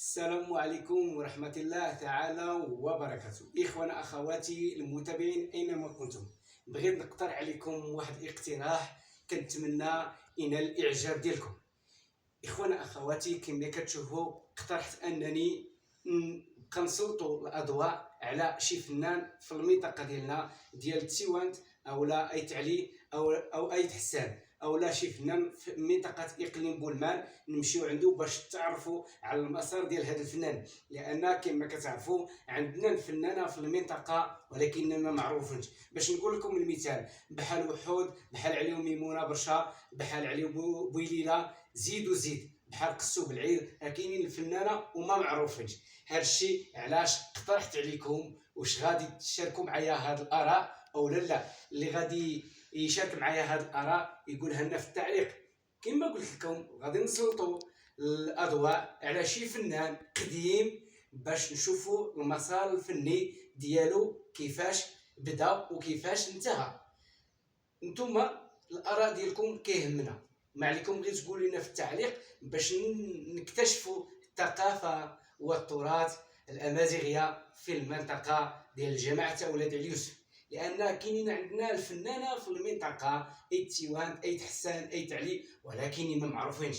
السلام عليكم ورحمة الله تعالى وبركاته. إخوانا أخواتي المتابعين أينما كنتم، بغيت نقترح عليكم واحد الاقتراح كنتمنى ينال الإعجاب ديالكم. إخوانا أخواتي كما كتشوفوا اقترحت أنني نبقى نسلطوا الأضواء على شي فنان في المنطقة ديالنا ديال تيوانت أولا أيت علي أو أيت حسان اولا شي فنان في منطقه اقليم بولمان، نمشيو عنده باش تعرفوا على المسار ديال هذا الفنان، لان كما كتعرفوا عندنا الفنانه في المنطقه ولكننا ما معروفينش. باش نقول لكم المثال، بحال وحود، بحال عليو ميمونه برشا، بحال عليو بويليله، زيد وزيد، بحال قسو بالعير، كاينين الفنانه وما معروفينش. هذا الشيء علاش اقترحت عليكم. واش غادي تشاركوا معايا هاد الاراء او لا؟ اللي غادي يشارك معايا هاد الاراء يقولها لنا في التعليق. كما قلت لكم غادي نسلطوا الاضواء على شي فنان قديم باش نشوفوا المسار الفني ديالو كيفاش بدا وكيفاش انتهى. نتوما الاراء ديالكم كيهمنا، ما عليكم غير تقولوا لنا في التعليق باش نكتشفوا الثقافه والتراث الامازيغيه في المنطقه ديال جماعه اولاد اليوسف، لان كاينين عندنا الفنانه في المنطقه ايت تيوان، ايت حسان، ايت علي، ولكن ما معروفينش.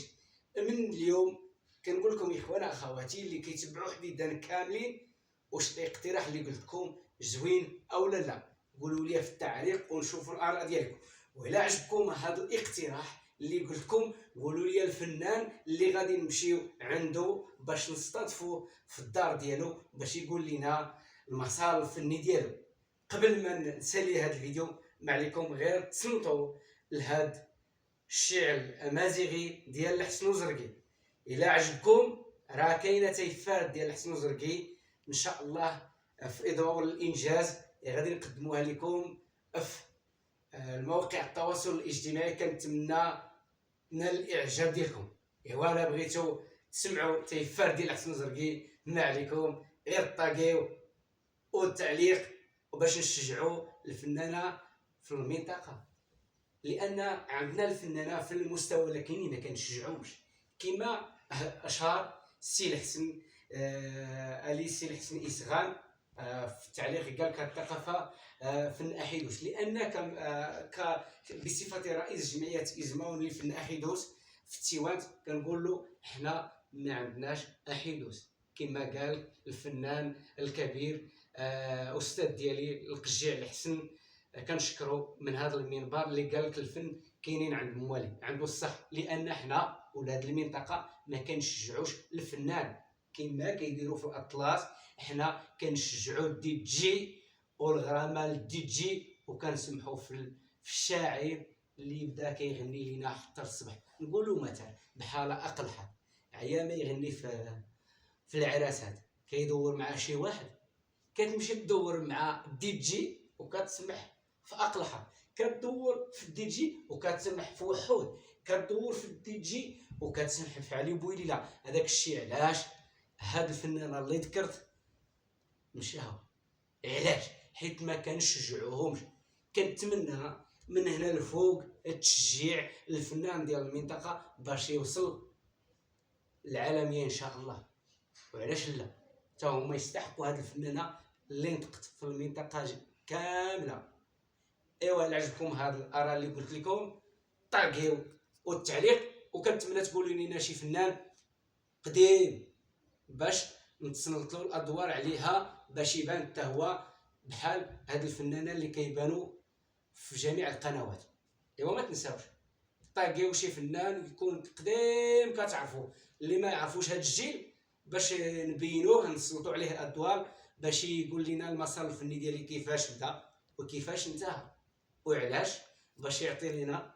من اليوم كنقول لكم اخوانا اخواتي اللي كيتبعوا حديدنا كاملين، واش الاقتراح اللي قلت لكم زوين او لا؟ قولوا لي في التعليق ونشوفوا الاراء ديالكم. وإلا عجبكم هذا الاقتراح اللي قلت لكم، قولوا لي الفنان اللي غادي نمشيو عنده باش نستضفوا في الدار ديالو باش يقول لنا المسار الفني ديالو. قبل ما نسالي هذا الفيديو، ما عليكم غير تصنتوا لهذا الشعر الامازيغي ديال الحسن وزرقي. الا عجبكم راه كاينه تيفات ديال الحسن وزرقي ان شاء الله في اضواء الانجاز غادي نقدموها لكم في المواقع التواصل الاجتماعي. كنتمنى نال الاعجاب ديالكم. ايوا الا بغيتو تسمعوا تيفات ديال الحسن وزرقي، ما عليكم غير طاقيو والتعليق وباش نشجعوا الفنانه في المنطقه، لان عندنا الفنانه في المستوى لكن ما كنشجعوش. كما اشهر السي الحسن علي السي الحسن اسغان في التعليق قال لك الثقافه فن احيدوس، لان بصفه رئيس جمعيه ازماون لفن احيدوس في التيوانت كنقول له حنا ما عندناش احيدوس. كما قال الفنان الكبير استاذ ديالي القجيع الحسن، كنشكرو من هذا المنبر اللي قال لك الفن كاينين عند الموالي. عنده الصح، لان حنا ولاد المنطقه ما كنشجعوش الفنان كما كيديروا في الاطلس. حنا كنشجعوا الدي جي والغرامه للدي جي، وكنسمحوا في الشاعر اللي بدا كيغني لنا حتى الصبح. نقولوا مثلا بحال اقلحه عيا ما يغني في العراسات، كيدور مع شي واحد، كتمشي تدور مع الدي جي وكتسمح في اقلحه، كتدور في الدي جي وكتسمح في وحود، كتدور في الدي جي وكتسمح في علي بويليله. هذاك الشيء علاش هاد الفنانه اللي ذكرت مشاو. علاش؟ حيت ما كنشجعوهمش. كنتمنى من هنا لفوق التشجيع للفنان ديال المنطقه باش يوصل العالميه ان شاء الله. وعلاش لا؟ حتى هما يستحقوا هاد الفنانه اللي نطقت في المنطقه كامله. ايوا الا عجبكم هاد الاراء اللي قلت لكم، طاقيو والتعليق، وكنتمنى تقولوا لنا شي فنان قديم باش نتسلطوا الادوار عليها باش يبان حتى هو بحال هاد الفنانه اللي كيبانوا في جميع القنوات. ايوا ما تنساوش طاقيو شي فنان يكون قديم كتعرفوا، اللي ما يعرفوش هاد الجيل باش نبينوه نسلطوا عليه الادوار باش يقول لنا المسار الفني ديالي كيفاش بدا وكيفاش انتهى وعلاش، باش يعطي لنا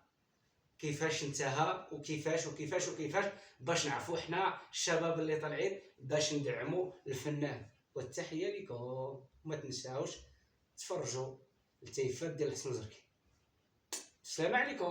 كيفاش انتهى وكيفاش وكيفاش وكيفاش باش نعرفوا حنا الشباب اللي طالعين باش ندعموا الفنان. والتحيه لكم. ما تنساوش تفرجوا التيفات ديال الحسن وزرقي. السلام عليكم.